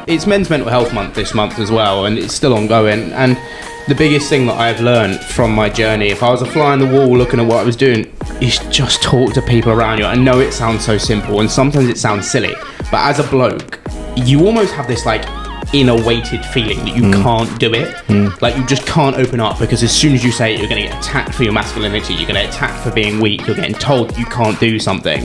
it's Men's Mental Health Month this month as well, and it's still ongoing. And the biggest thing that I've learned from my journey, if I was a fly on the wall looking at what I was doing, is just talk to people around you. I know it sounds so simple, and sometimes it sounds silly, but as a bloke, you almost have this like inner weighted feeling that you can't do it. Like, you just can't open up, because as soon as you say it, you're going to get attacked for your masculinity, you're going to get attacked for being weak, you're getting told that you can't do something.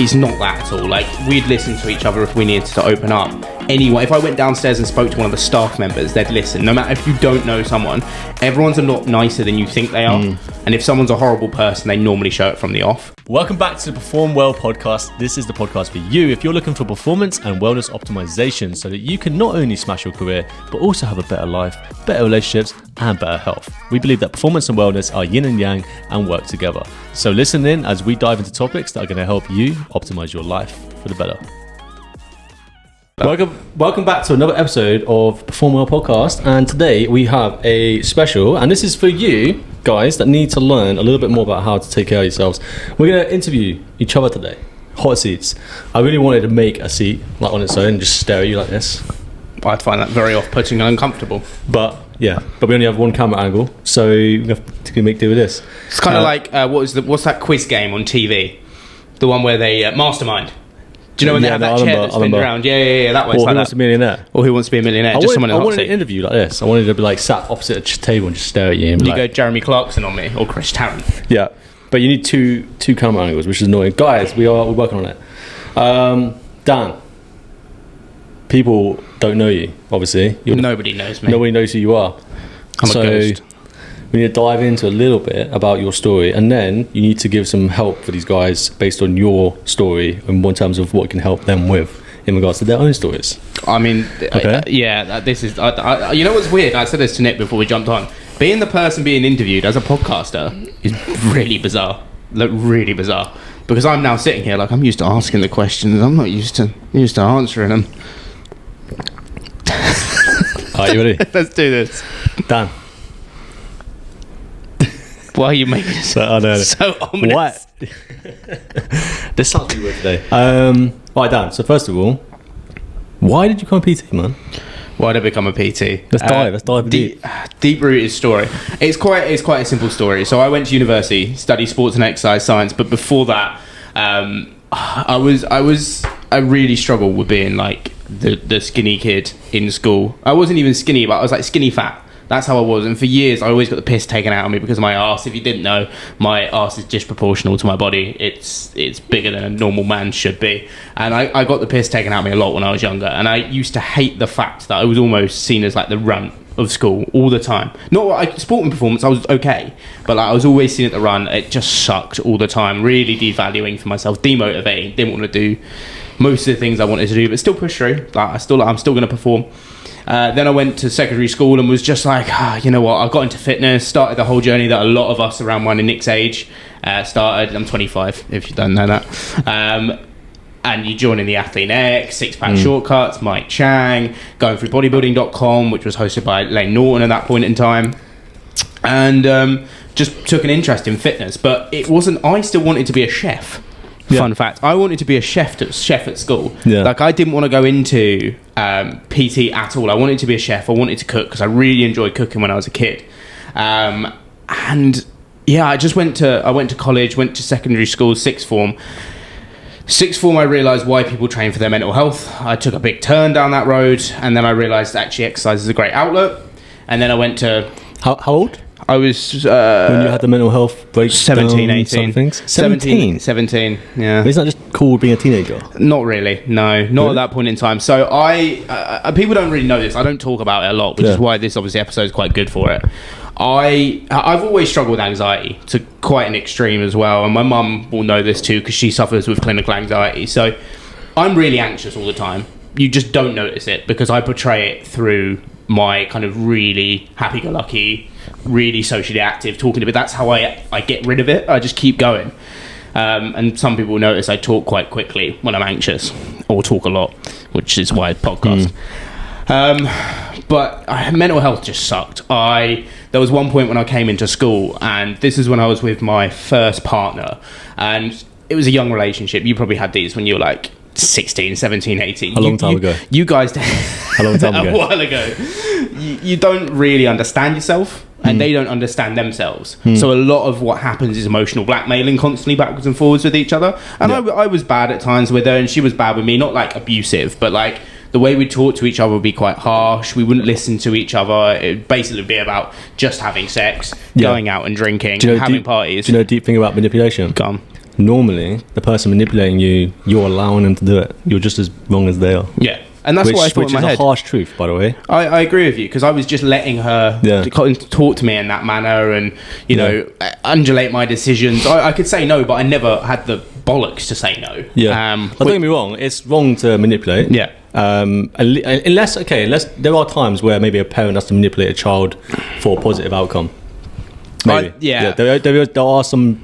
It's not that at all. Like, we'd listen to each other if we needed to open up. Anyway, if I went downstairs and spoke to one of the staff members, they'd listen. No matter if you don't know someone, everyone's a lot nicer than you think they are. And if someone's a horrible person, they normally show it from the off. Welcome back to the Perform Well podcast. This is the podcast for you if you're looking for performance and wellness optimization, so that you can not only smash your career, but also have a better life, better relationships, and better health. We believe that performance and wellness are yin and yang and work together. So listen in as we dive into topics that are going to help you optimize your life for the better. Welcome back to another episode of Perform Well podcast, and today we have a special, and this is for you guys that need to learn a little bit more about how to take care of yourselves. We're going to interview each other today. Hot seats. I really wanted to make a seat like on its own and just stare at you like this. I'd find that very off-putting and uncomfortable. But we only have one camera angle, so we have to make do with this. It's kind of like what's that quiz game on TV? The one where they Mastermind. Do you know when they have that chair that spins around? Yeah, that way. Or Who Wants to Be a Millionaire? Or Who Wants to Be a Millionaire? I wanted an interview like this. I wanted to be like sat opposite a table and just stare at you. And you go Jeremy Clarkson on me, or Chris Tarrant. Yeah, but you need two camera angles, which is annoying. Guys, we're working on it. Dan, people don't know you, obviously. Nobody knows me. Nobody knows who you are. I'm a ghost. We need to dive into a little bit about your story, and then you need to give some help for these guys based on your story and in terms of what can help them with in regards to their own stories. I mean, okay. This is... you know what's weird? I said this to Nick before we jumped on. Being the person being interviewed as a podcaster is really bizarre. Like, really bizarre. Because I'm now sitting here like I'm used to asking the questions. I'm not used to answering them. Are you ready? Let's do this. Dan. Why are you making it so ominous? What? This sounds really weird today. Right, Dan, so first of all, why did you become a PT, man? Why did I become a PT? Let's dive deep. Deep-rooted story. It's quite a simple story. So I went to university, studied sports and exercise science, but before that, I really struggled with being like the skinny kid in school. I wasn't even skinny, but I was like skinny fat. That's how I was, and for years I always got the piss taken out of me because of my arse. If you didn't know, my arse is disproportional to my body. It's bigger than a normal man should be, and I got the piss taken out of me a lot when I was younger. And I used to hate the fact that I was almost seen as like the runt of school all the time. Sport and performance, I was okay, but like I was always seen at the run. It just sucked all the time. Really devaluing for myself, demotivating. Didn't want to do most of the things I wanted to do, but still push through. Like I'm still going to perform. Then I went to secondary school and was just like, you know what, I got into fitness, started the whole journey that a lot of us around mine and Nick's age started. I'm 25, if you don't know that. And you join in the Athlete X, Six Pack Shortcuts, Mike Chang, going through bodybuilding.com, which was hosted by Lane Norton at that point in time. And just took an interest in fitness. But I still wanted to be a chef. Yeah. Fun fact, I wanted to be a chef at school. Yeah. Like, I didn't want to go into PT at all. I wanted to be a chef. I wanted to cook because I really enjoyed cooking when I was a kid. And yeah, I went to college, went to secondary school, sixth form. Sixth form, I realised why people train for their mental health. I took a big turn down that road, and then I realised actually exercise is a great outlet. And then I went to... How old? I was... when you had the mental health breakdown, 17, 18. Things? 17, yeah. But isn't that just cool being a teenager? Not really, no. Not at that point in time. So people don't really know this. I don't talk about it a lot, which is why this obviously episode is quite good for it. I've always struggled with anxiety to quite an extreme as well. And my mum will know this too because she suffers with clinical anxiety. So I'm really anxious all the time. You just don't notice it because I portray it through my kind of really happy-go-lucky, really socially active talking to it. That's how I get rid of it. I just keep going. And some people notice I talk quite quickly when I'm anxious or talk a lot, which is why I podcast. But mental health just sucked. There was one point when I came into school, and this is when I was with my first partner, and it was a young relationship. You probably had these when you were like 16, 17, 18. A long time ago. You guys... A long time ago. A while ago. You don't really understand yourself, and they don't understand themselves. So a lot of what happens is emotional blackmailing constantly backwards and forwards with each other. And I was bad at times with her, and she was bad with me. Not like abusive, but like the way we talk to each other would be quite harsh. We wouldn't listen to each other. It would basically be about just having sex, going out and drinking, having parties. Do you know a deep thing about manipulation? Go on. Normally, the person manipulating you, you're allowing them to do it. You're just as wrong as they are. Yeah. And that's what I thought in my head. Which is a harsh truth, by the way. I agree with you, because I was just letting her talk to me in that manner and, you know, undulate my decisions. I could say no, but I never had the bollocks to say no. Yeah. Don't get me wrong, it's wrong to manipulate. Yeah. Unless there are times where maybe a parent has to manipulate a child for a positive outcome. Maybe. There are some...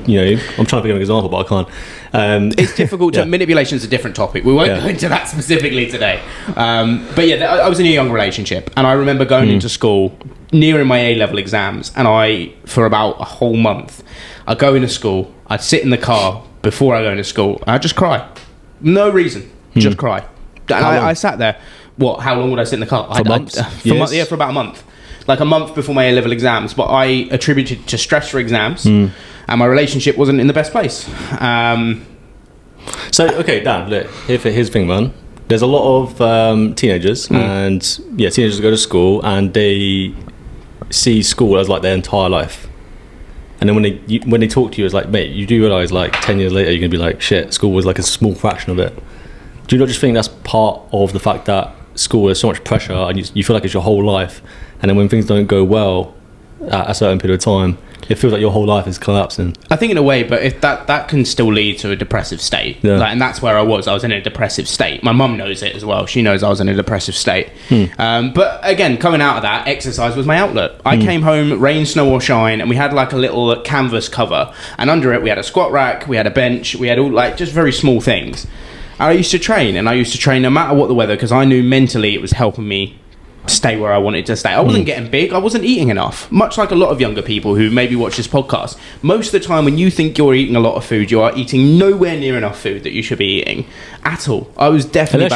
You know, I'm trying to think of an example, but I can't. It's difficult to... Manipulation is a different topic. We won't go into that specifically today. But yeah, I was in a young relationship, and I remember going into school, nearing my A-level exams, and for about a whole month, I'd go into school, I'd sit in the car before I go into school, and I'd just cry. No reason. Just cry. And I sat there. How long would I sit in the car? For months? For about a month. Like a month before my A-level exams, but I attributed to stress for exams, and my relationship wasn't in the best place. So, okay, Dan, look, here's the thing, man. There's a lot of teenagers, and teenagers go to school, and they see school as like their entire life. And then when they talk to you, it's like, mate, you do realise like 10 years later, you're going to be like, shit, school was like a small fraction of it. Do you not just think that's part of the fact that school is so much pressure, and you feel like it's your whole life? And then when things don't go well at a certain period of time, it feels like your whole life is collapsing. I think in a way, but if that can still lead to a depressive state. Yeah. And that's where I was in a depressive state. My mum knows it as well. She knows I was in a depressive state. But again, coming out of that, exercise was my outlet. I came home, rain, snow or shine, and we had like a little canvas cover. And under it, we had a squat rack, we had a bench, we had all like just very small things. And I used to train no matter what the weather, because I knew mentally it was helping me stay where I wanted to stay. I wasn't getting big, I wasn't eating enough. Much like a lot of younger people who maybe watch this podcast, most of the time when you think you're eating a lot of food, you are eating nowhere near enough food that you should be eating at all. I was definitely...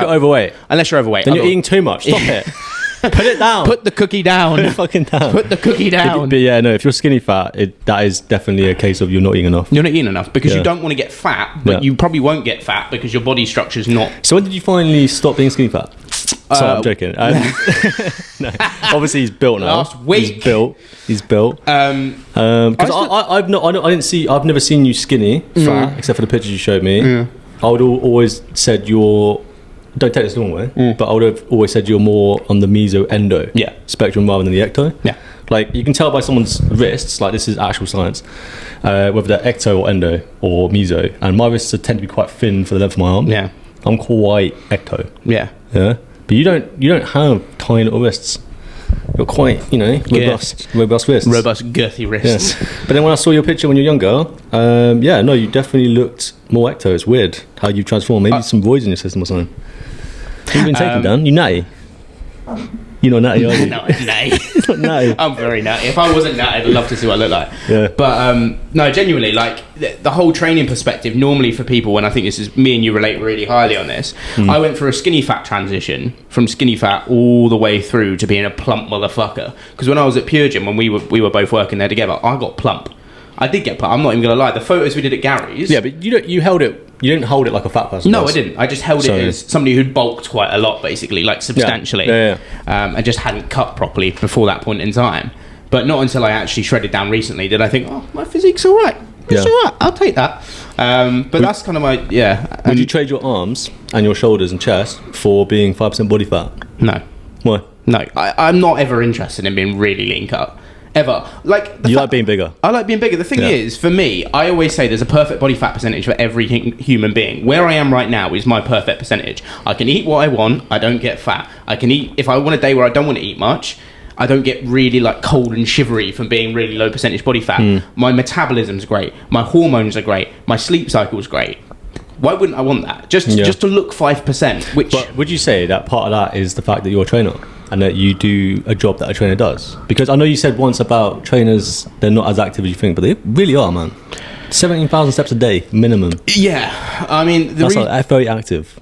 Unless you're overweight. Then you're eating too much. Stop it. Put it down. Put the cookie down. Put it fucking down. Put the cookie down. But yeah, no, if you're skinny fat, that is definitely a case of you're not eating enough. You're not eating enough because you don't want to get fat, but you probably won't get fat because your body structure is not... So when did you finally stop being skinny fat? Sorry, I'm joking. No, obviously he's built now. Last week. He's built. Because I've never seen you skinny fat, except for the pictures you showed me. I would always said you're... Don't take this the wrong way, but I would have always said you're more on the meso-endo spectrum rather than the ecto. Yeah. Like, you can tell by someone's wrists, like this is actual science, whether they're ecto or endo or meso. And my wrists tend to be quite thin for the length of my arm. Yeah. I'm quite ecto. Yeah. Yeah. But you don't have tiny little wrists. You're quite, robust wrists. Robust, girthy wrists. Yeah. But then when I saw your picture when you're younger, you definitely looked more ecto. It's weird how you transformed. Maybe some voids in your system or something. You've been taken down. You natty. You're not natty, are you? No, I'm natty. I'm very natty. If I wasn't natty, I'd love to see what I look like. Yeah. But no, genuinely, like the whole training perspective, normally for people, and I think this is me and you relate really highly on this, I went through a skinny fat transition from skinny fat all the way through to being a plump motherfucker. Because when I was at Pure Gym, when we were both working there together, I got plump. I did get plump. I'm not even going to lie. The photos we did at Gary's... Yeah, but you held it... You didn't hold it like a fat person. No, I didn't. I just held it as somebody who'd bulked quite a lot, basically, like substantially. And just hadn't cut properly before that point in time. But not until I actually shredded down recently did I think, oh, my physique's all right. It's all right. I'll take that. But that's kind of my... Yeah. Would you trade your arms and your shoulders and chest for being 5% body fat? No. Why? No. I'm not ever interested in being really lean cut. Ever. Like being bigger. I like being bigger. The thing is, for me, I always say there's a perfect body fat percentage for every human being. Where I am right now is my perfect percentage. I can eat what I want. I don't get fat. I can eat, if I want a day where I don't want to eat much, I don't get really like cold and shivery from being really low percentage body fat. My metabolism's great. My hormones are great. My sleep cycle's great. Why wouldn't I want that? Just to look 5%. But would you say that part of that is the fact that you're a trainer? and that you do a job that a trainer does? Because I know you said once about trainers, they're not as active as you think, but they really are, man. 17,000 steps a day minimum. Yeah, I mean, That's very active.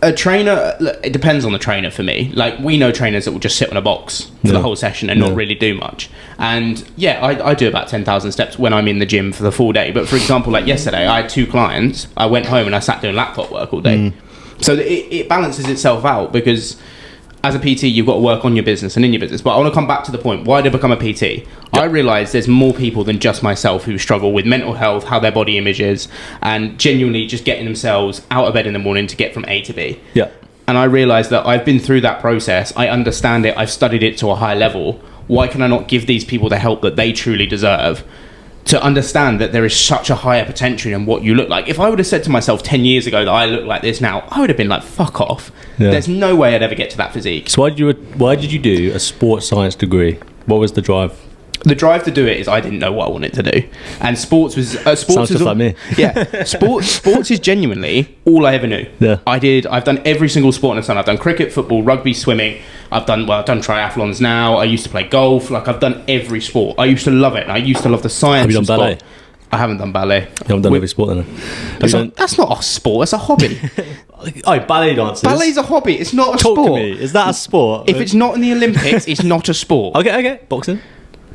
A trainer, it depends on the trainer for me. Like, we know trainers that will just sit on a box for the whole session and not really do much. And yeah, I do about 10,000 steps when I'm in the gym for the full day. But for example, like yesterday, I had 2 clients. I went home and I sat doing laptop work all day. So it balances itself out, because as a PT, you've got to work on your business and in your business. But I want to come back to the point. Why did I become a PT? Yep. I realised there's more people than just myself who struggle with mental health, how their body image is, and genuinely just getting themselves out of bed in the morning to get from A to B. Yeah. And I realised that I've been through that process. I understand it. I've studied it to a high level. Why can I not give these people the help that they truly deserve, to understand that there is such a higher potential in what you look like? If I would have said to myself 10 years ago that I look like this now, I would have been like, fuck off. Yeah. There's no way I'd ever get to that physique. So why did you do a sports science degree? What was the drive? The drive to do it is I didn't know what I wanted to do, and sports was sounds just like me. Yeah, sports is genuinely all I ever knew. Yeah, I've done every single sport in the sun. I've done cricket, football, rugby, swimming. I've done triathlons now. I used to play golf. Like, I've done every sport. I used to love it, and I used to love the science. Have you done ballet? I haven't done ballet. You haven't done every sport then? That's not a sport. It's a hobby. Oh, ballet dancers. Ballet's a hobby. It's not a sport. Talk to me. Is that a sport? If it's not in the Olympics, it's not a sport. Okay. Boxing.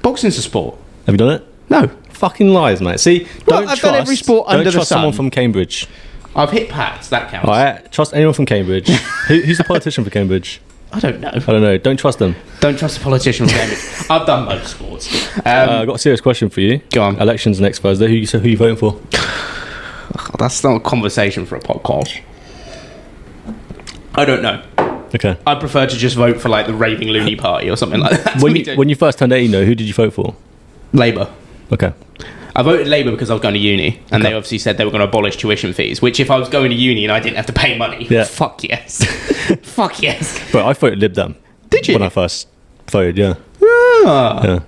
Boxing's a sport. Have you done it? No. Fucking lies, mate. See, I've done every sport under the sun. Don't trust someone from Cambridge. I've hit pads. That counts. All right. Trust anyone from Cambridge. Who's the politician for Cambridge? I don't know. Don't trust them. Don't trust a politician from Cambridge. I've done most sports. I've got a serious question for you. Go on. Elections next Thursday. Who you voting for? That's not a conversation for a podcast. I don't know. Okay. I prefer to just vote for like the Raving Loony Party or something like that. When you first turned 18, who did you vote for? Labour. Okay. I voted Labour because I was going to uni, and they obviously said they were going to abolish tuition fees, which if I was going to uni and I didn't have to pay money, fuck yes. Fuck yes. But I voted Lib Dem. Did you? When I first voted, yeah. Ah. Yeah.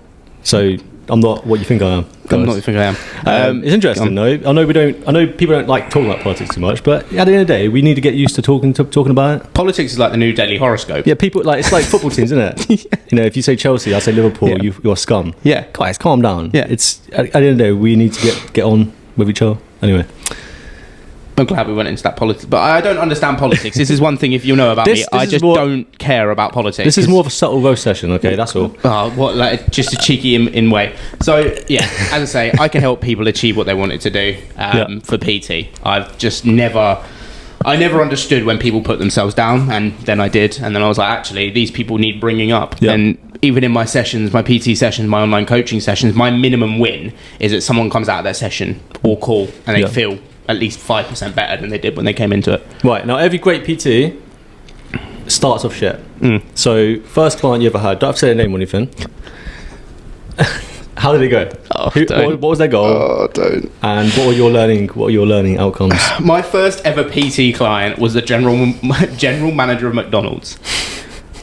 So I'm not what you think I am. I'm not what you think I am. It's interesting though. I know people don't like talking about politics too much, but at the end of the day, we need to get used to talking about it. Politics is like the new daily horoscope. Yeah, people it's like football teams, isn't it? Yeah. You know, if you say Chelsea, I say Liverpool, you're scum. Yeah, guys, calm down. Yeah, it's at the end of the day, we need to get on with each other. Anyway. I'm glad we went into that politics, but I don't understand politics. This is one thing, if you know about me, I just don't care about politics. This is more of a subtle roast session, okay? That's all. Oh, what, like just a cheeky in way. So yeah, as I say, I can help people achieve what they wanted to do for PT. I've just never understood when people put themselves down, and then I did, and then I was like, actually, these people need bringing up. Yeah. And even in my sessions, my PT sessions, my online coaching sessions, my minimum win is that someone comes out of their session or call and they feel at least 5% better than they did when they came into it. Right, now every great PT starts off shit. So first client you ever had, don't have to say their name or anything. How did it go? What was their goal? Oh, don't. And what were your learning outcomes? My first ever PT client was the general manager of McDonald's.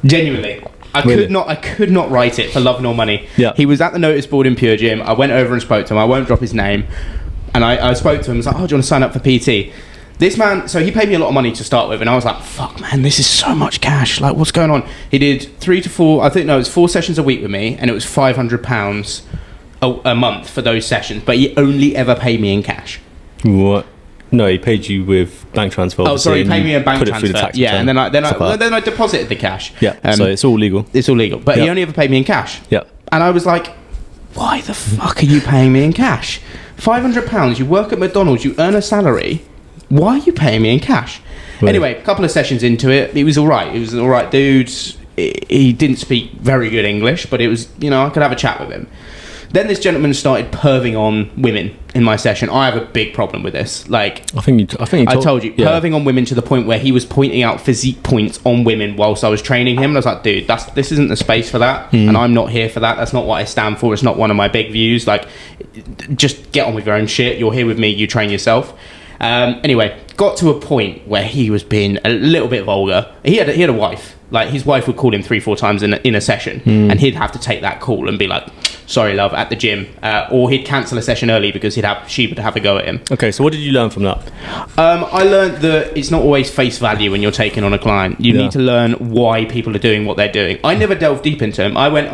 Genuinely. I could not write it for love nor money. Yeah. He was at the notice board in Pure Gym. I went over and spoke to him. I won't drop his name. And I spoke to him. I was like, oh, do you want to sign up for PT? This man, so he paid me a lot of money to start with. And I was like, fuck, man, this is so much cash. Like, what's going on? He did 3 to 4, it was 4 sessions a week with me. And it was £500 a month for those sessions. But he only ever paid me in cash. What? No, he paid you with bank transfer. Oh, sorry, he paid me a bank transfer. Yeah, and then I deposited the cash. Yeah, so it's all legal. It's all legal. But he only ever paid me in cash. Yeah. And I was like, why the fuck are you paying me in cash? £500, you work at McDonald's, you earn a salary. Why are you paying me in cash? Right. Anyway, a couple of sessions into it, it was all right. He was an all right dude. He didn't speak very good English, but it was, I could have a chat with him. Then this gentleman started perving on women in my session. I have a big problem with this. Like, I told you, perving on women to the point where he was pointing out physique points on women whilst I was training him. And I was like, dude, this isn't the space for that, and I'm not here for that. That's not what I stand for. It's not one of my big views. Like, just get on with your own shit. You're here with me. You train yourself. Anyway, got to a point where he was being a little bit vulgar. He had a wife. Like, his wife would call him 3-4 times in a session, and he'd have to take that call and be like, sorry love, at the gym, or he'd cancel a session early because she would have a go at him. Okay, so what did you learn from that? I learned that it's not always face value when you're taking on a client. You need to learn why people are doing what they're doing. I never delved deep into him. I went,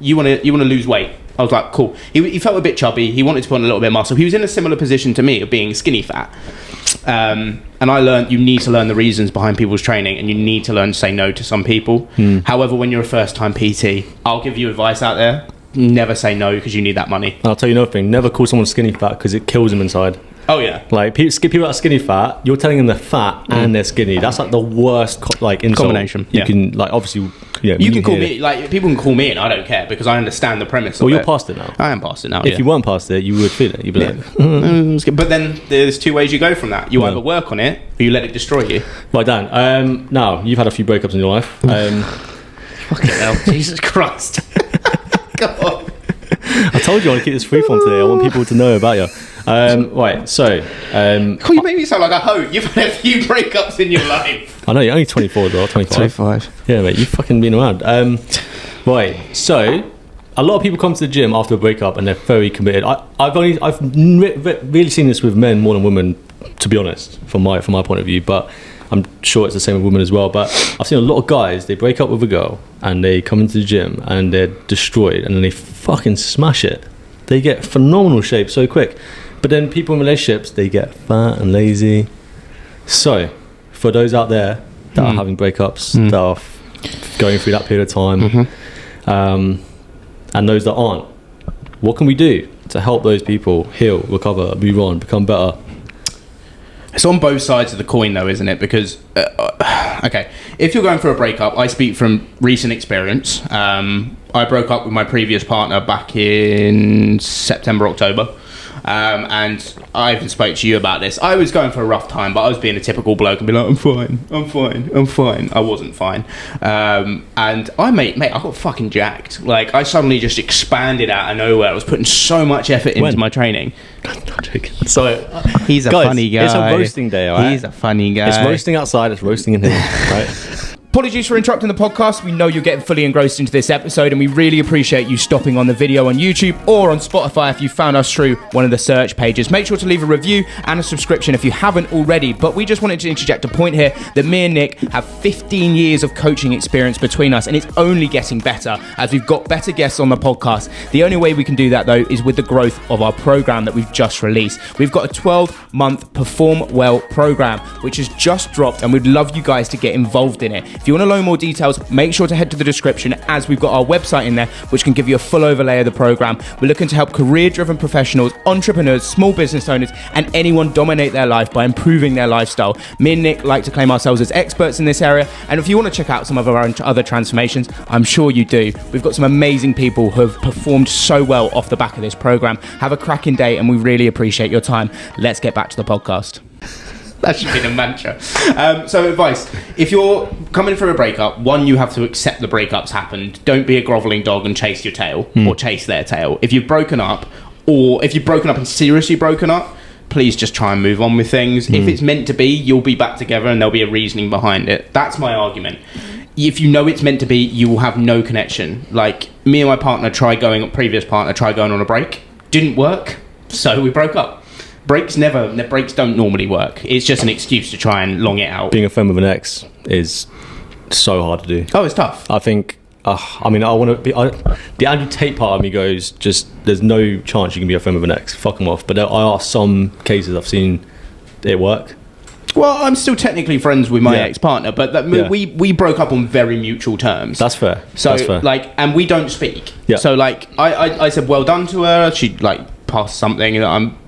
you want to lose weight? I was like, cool. He felt a bit chubby. He wanted to put on a little bit of muscle. He was in a similar position to me of being skinny fat. And I learned you need to learn the reasons behind people's training, and you need to learn to say no to some people. However, when you're a first-time PT, I'll give you advice out there. Never say no because you need that money. I'll tell you another thing. Never call someone skinny fat because it kills them inside. Oh, yeah. Like, people that are skinny fat, you're telling them they're fat and they're skinny. That's like the worst insult. Combination. You can, like, obviously... Yeah, you can call me, like, people can call me and I don't care because I understand the premise of it. Well, you're past it now. I am past it now, If you weren't past it, you would feel it. You'd be like... But then there's two ways you go from that. You either work on it or you let it destroy you. Right, Dan. Now, you've had a few breakups in your life. Fucking hell. Jesus Christ. Come on. I told you I want to keep this freeform today. I want people to know about you. Right, so... you make me sound like a hoe. You've had a few breakups in your life. I know, you're only 24 as well, 25. Yeah, mate, you've fucking been around. Right, so... A lot of people come to the gym after a breakup and they're very committed. I've really seen this with men more than women, to be honest, from my point of view. But I'm sure it's the same with women as well. But I've seen a lot of guys, they break up with a girl and they come into the gym and they're destroyed and then they fucking smash it. They get phenomenal shape so quick. But then people in relationships, they get fat and lazy. So, for those out there that are having breakups, that are going through that period of time, and those that aren't, what can we do to help those people heal, recover, move on, become better? It's on both sides of the coin though, isn't it? Because okay, if you're going through a breakup, I speak from recent experience. I broke up with my previous partner back in September, October. And I even spoke to you about this. I was going for a rough time, but I was being a typical bloke and be like, I'm fine. I wasn't fine. And mate, I got fucking jacked. Like, I suddenly just expanded out of nowhere. I was putting so much effort into my training. So, he's a funny guy. It's a roasting day, all right? He's a funny guy. It's roasting outside, it's roasting in here, right? Apologies for interrupting the podcast. We know you're getting fully engrossed into this episode and we really appreciate you stopping on the video on YouTube or on Spotify if you found us through one of the search pages. Make sure to leave a review and a subscription if you haven't already. But we just wanted to interject a point here that me and Nick have 15 years of coaching experience between us and it's only getting better as we've got better guests on the podcast. The only way we can do that though is with the growth of our program that we've just released. We've got a 12-month Perform Well program which has just dropped and we'd love you guys to get involved in it. If you want to learn more details, make sure to head to the description as we've got our website in there which can give you a full overlay of the program. We're looking to help career-driven professionals, entrepreneurs, small business owners and anyone dominate their life by improving their lifestyle. Me and Nick like to claim ourselves as experts in this area and if you want to check out some of our other transformations, I'm sure you do. We've got some amazing people who have performed so well off the back of this program. Have a cracking day and we really appreciate your time. Let's get back to the podcast. That should be the mantra. So advice, if you're coming through a breakup, one, you have to accept the breakup's happened. Don't be a groveling dog and chase your tail or chase their tail. If you've broken up or if you've broken up and seriously broken up, please just try and move on with things. If it's meant to be, you'll be back together and there'll be a reasoning behind it. That's my argument. If you know it's meant to be, you will have no connection. Like me and my previous partner tried going on a break. Didn't work, so we broke up. Breaks don't normally work. It's just an excuse to try and long it out. Being a friend with an ex is so hard to do. Oh, it's tough. I think, I want to be... the Andrew Tate part of me goes, just, there's no chance you can be a friend with an ex. Fuck them off. But there are some cases I've seen it work. Well, I'm still technically friends with my ex-partner, but we broke up on very mutual terms. That's fair. So, That's fair. like, and we don't speak. Yeah. So, like, I said well done to her. She, like, passed something that I'm,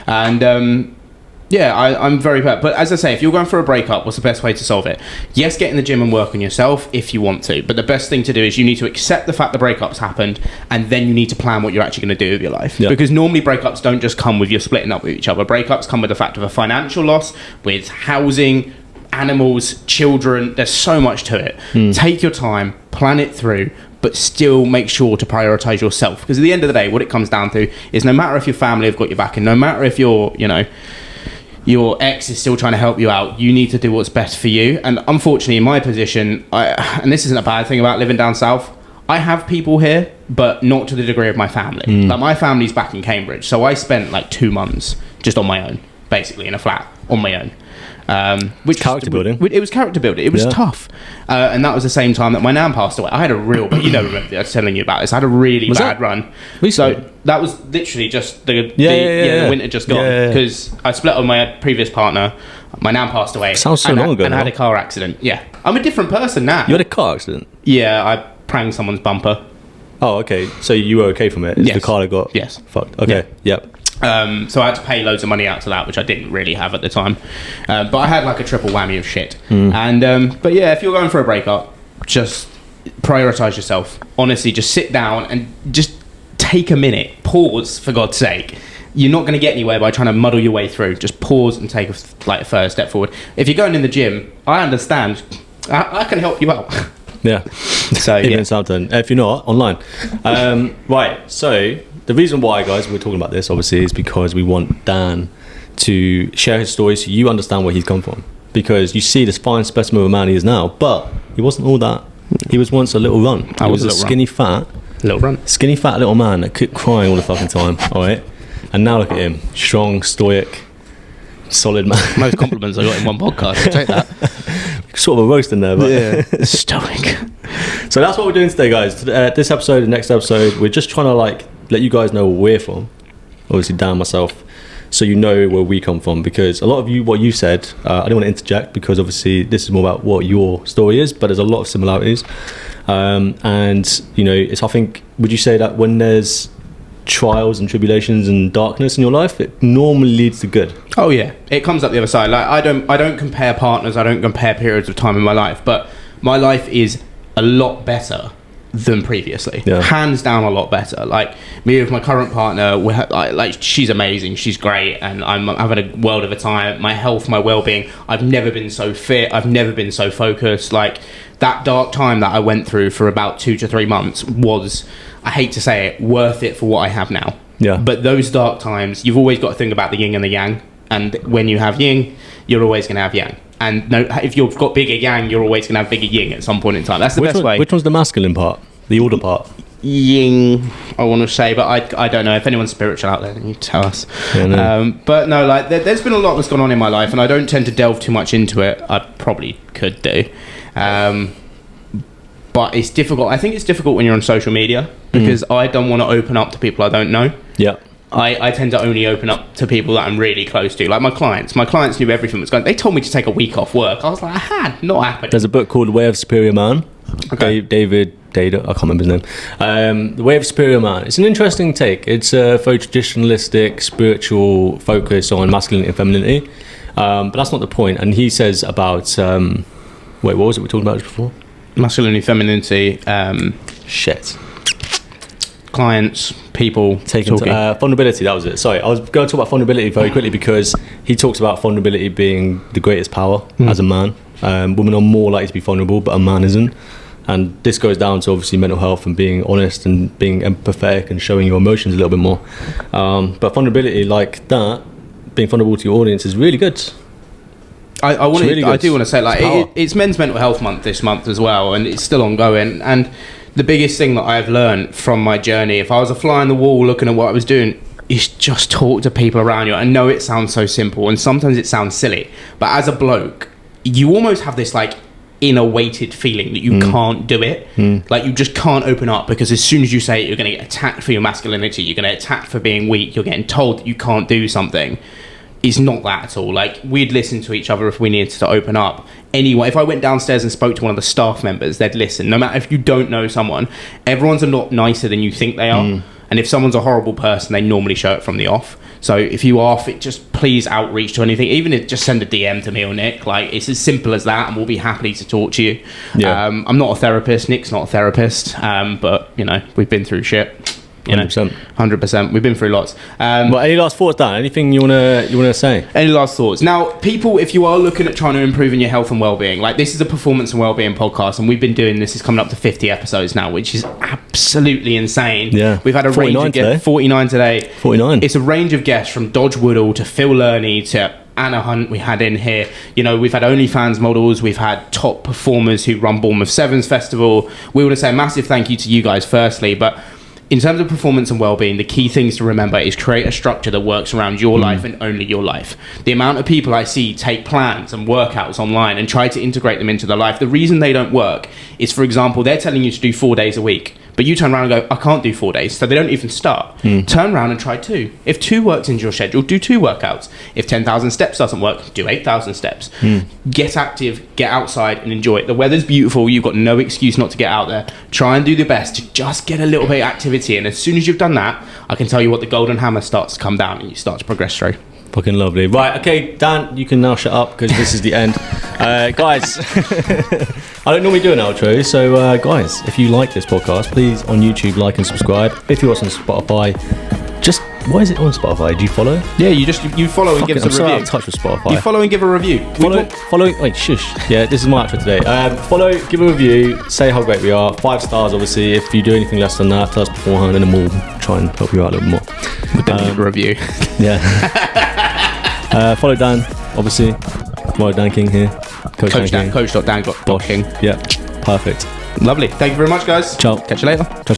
and, I'm very bad. But as I say, if you're going for a breakup, what's the best way to solve it? Yes, get in the gym and work on yourself if you want to. But the best thing to do is you need to accept the fact the breakup's happened and then you need to plan what you're actually going to do with your life. Yeah. Because normally breakups don't just come with you splitting up with each other. Breakups come with the fact of a financial loss, with housing, animals, children. There's so much to it. Take your time, plan it through, but still make sure to prioritize yourself. Because at the end of the day, what it comes down to is no matter if your family have got your back and no matter if you're, your ex is still trying to help you out, you need to do what's best for you. And unfortunately, in my position, and this isn't a bad thing about living down south, I have people here, but not to the degree of my family. Like, my family's back in Cambridge, so I spent like 2 months just on my own, basically in a flat on my own. Which character building. It was character building. It was tough, and that was the same time that my nan passed away. I had a real, remember I was telling you about this. I had a really bad run. Recently? So that was literally just the winter just gone, Yeah. because I split with my previous partner. My nan passed away. Sounds so long ago and I had now. a car accident. Yeah, I'm a different person now. You had a car accident? Yeah, I pranged someone's bumper. Oh, okay. So you were okay from it? It's Yes. the car that got fucked. Okay, yep. So I had to pay loads of money out to that, which I didn't really have at the time. But I had like a triple whammy of shit. And but yeah, if you're going for a breakup, just prioritize yourself. Honestly, just sit down and just take a minute, pause, for God's sake. You're not going to get anywhere by trying to muddle your way through. Just pause and take a first step forward. If you're going in the gym, I understand. I can help you out. Yeah. So Even yeah. in Southampton. If you're not, online. Right. So the reason why, guys, we're talking about this, obviously, is because we want Dan to share his story so you understand where he's come from. Because you see this fine specimen of a man he is now, but he wasn't all that. He was once a little run. He was a skinny fat little man that kept crying all the fucking time. All right. And now look at him, strong, stoic, solid man. Most compliments I got in one podcast. I'll take that. Sort of a roast in there, but Yeah. Stoic. So that's what we're doing today, guys. This episode and next episode, we're just trying to let you guys know where we're from. Obviously, Dan, myself, so you know where we come from. Because a lot of what you said, I don't want to interject because obviously this is more about what your story is, but there's a lot of similarities. And it's, I think, would you say that when there's trials and tribulations and darkness in your life, it normally leads to good? Oh yeah, it comes up the other side. Like I don't compare partners, I don't compare periods of time in my life, but my life is a lot better than previously. Hands down, a lot better. Like me with my current partner, like she's amazing, she's great, and I'm having a world of a time. My health, my well-being, I've never been so fit, I've never been so focused. Like that dark time that I went through for about 2 to 3 months was, I hate to say it, worth it for what I have now. Yeah. But those dark times, you've always got to think about the yin and the yang. And when you have yin, you're always going to have yang. And if you've got bigger yang, you're always going to have bigger yin at some point in time. That's the best way. Which one's the masculine part? The order part? Yin, I want to say, but I don't know. If anyone's spiritual out there, then you tell us. Yeah, no. But no, like there's been a lot that's gone on in my life, and I don't tend to delve too much into it. I probably could do. But it's difficult. I think it's difficult when you're on social media because I don't want to open up to people I don't know. Yeah. I tend to only open up to people that I'm really close to. Like my clients knew everything was going. They told me to take a week off work. I was like, not happening. There's a book called The Way of Superior Man. Okay. David, I can't remember his name. The Way of Superior Man. It's an interesting take. It's a very traditionalistic, spiritual focus on masculinity and femininity. But that's not the point. And he says about... what was it we were talking about before? Masculinity, femininity, clients, people, talking. Vulnerability, that was it. Sorry, I was going to talk about vulnerability very quickly because he talks about vulnerability being the greatest power as a man. Women are more likely to be vulnerable, but a man isn't. And this goes down to obviously mental health and being honest and being empathetic and showing your emotions a little bit more. But vulnerability like that, being vulnerable to your audience is really good. I do want to say, like, it's Men's Mental Health Month this month as well, and it's still ongoing. And the biggest thing that I've learned from my journey, if I was a fly on the wall looking at what I was doing, is just talk to people around you. I know it sounds so simple, and sometimes it sounds silly, but as a bloke, you almost have this like inner weighted feeling that you can't do it. Like you just can't open up because as soon as you say it, you're going to get attacked for your masculinity. You're going to get attacked for being weak. You're getting told that you can't do something. It's not that at all. Like we'd listen to each other if we needed to open up. Anyway, if I went downstairs and spoke to one of the staff members, they'd listen. No matter if you don't know someone, everyone's a lot nicer than you think they are. And if someone's a horrible person, they normally show it from the off. So if you are fit, just please outreach to anything. Even if just send a DM to me or Nick. Like it's as simple as that, and we'll be happy to talk to you. Yeah. I'm not a therapist. Nick's not a therapist. But you know, we've been through shit. 100%. We've been through lots. Well, any last thoughts, Dan? Anything you wanna say? Any last thoughts? Now, people, if you are looking at trying to improve in your health and well-being, like this is a performance and well-being podcast, and we've been doing this. It's coming up to 50 episodes now, which is absolutely insane. Yeah, we've had a range of guests. 49 today. 49. It's a range of guests from Dodge Woodall to Phil Lerney to Anna Hunt we had in here. You know, we've had OnlyFans models, we've had top performers who run Bournemouth Sevens Festival. We want to say a massive thank you to you guys firstly, but in terms of performance and well-being, the key things to remember is create a structure that works around your life and only your life. The amount of people I see take plans and workouts online and try to integrate them into their life, the reason they don't work is, for example, they're telling you to do 4 days a week, but you turn around and go, I can't do 4 days, so they don't even start. Turn around and try 2. If 2 works into your schedule, do 2 workouts. If 10,000 steps doesn't work, do 8,000 steps. Get active, get outside and enjoy it. The weather's beautiful, you've got no excuse not to get out there. Try and do the best to just get a little bit of activity, and as soon as you've done that, I can tell you what, the golden hammer starts to come down and you start to progress through. Fucking lovely. Right, okay, Dan, you can now shut up because this is the end. Guys, I don't normally do an outro, so guys, if you like this podcast, please on YouTube like and subscribe. If you're on Spotify, just, why is it on Spotify? Do you follow? Yeah, you follow and give us a review. I'm so out of touch with Spotify. You follow and give a review. Follow. Wait, shush. Yeah, this is my outro today. Follow, give a review, say how great we are. 5 stars, obviously. If you do anything less than that, tell us beforehand, and then we'll try and help you out a little more. We'll then give a review. Yeah. Follow Dan, obviously. Follow Dan King here. Coach Dan. Coach.Dan.King. Yeah, perfect. Lovely. Thank you very much, guys. Ciao. Catch you later.